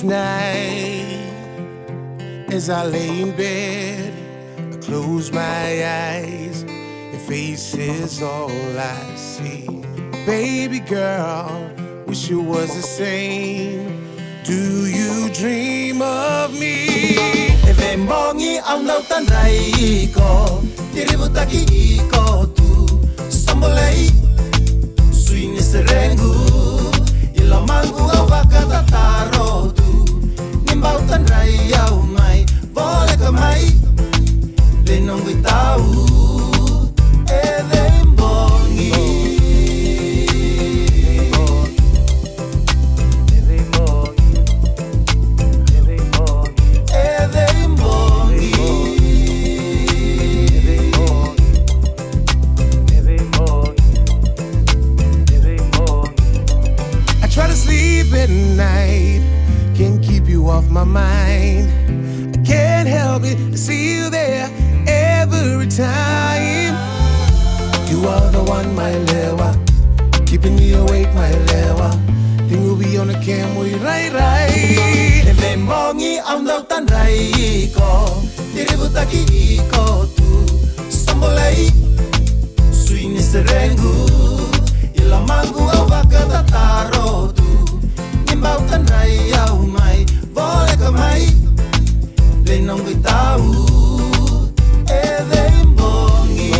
Each night, as I lay in bed, I close my eyes. Your face is all I see. Baby girl, wish it was the same. Do you dream of me? Veibogi ang nautanay ko, diributaki ko tu sambolay. Suini serengu, ilamangu au wakatataro tu. Nimbautan rayau mai, vole kamai, lenong guitau. At night, can't keep you off my mind. I can't help it, I see you there every time. You are the one, my lewa, keeping me awake, my lewa. Think we'll be on the cam, we right. Veibogi ang nautanay ko, diributaki ko tu sambolay. Suini serengu, ilamangu au wakatataro tu. Nimbautan rayau mai, vole kamai, lenong guitau. Veibogi,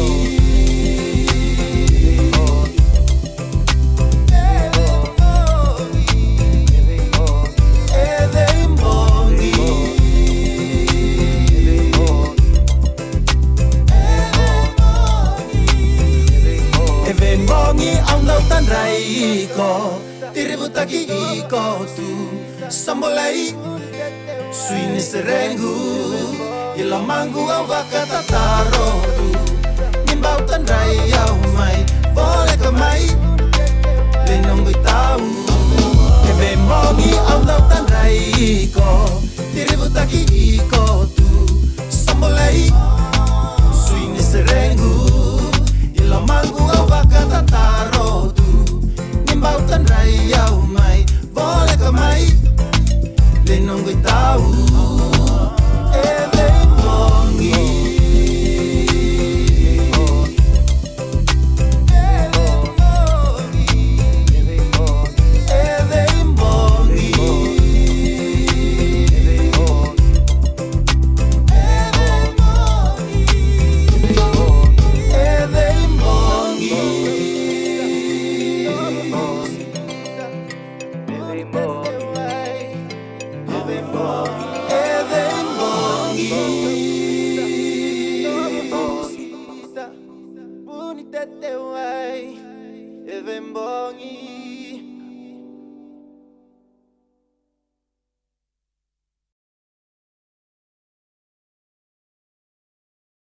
Veibogi ang nautanay ko, diributaki ko tu sambolay. Suini serengu, ilamangu au wakatataro tu. Nimbautan rayau mai, vole kamai, lenong guitau. Veibogi ang nautanay ko, diributaki ko tu sambolay. Suini serengu, ilamangu au wakatataro tu. Nimbautan rayau mai, vole kamai, lenong guitau. Veibogi, Veibogi.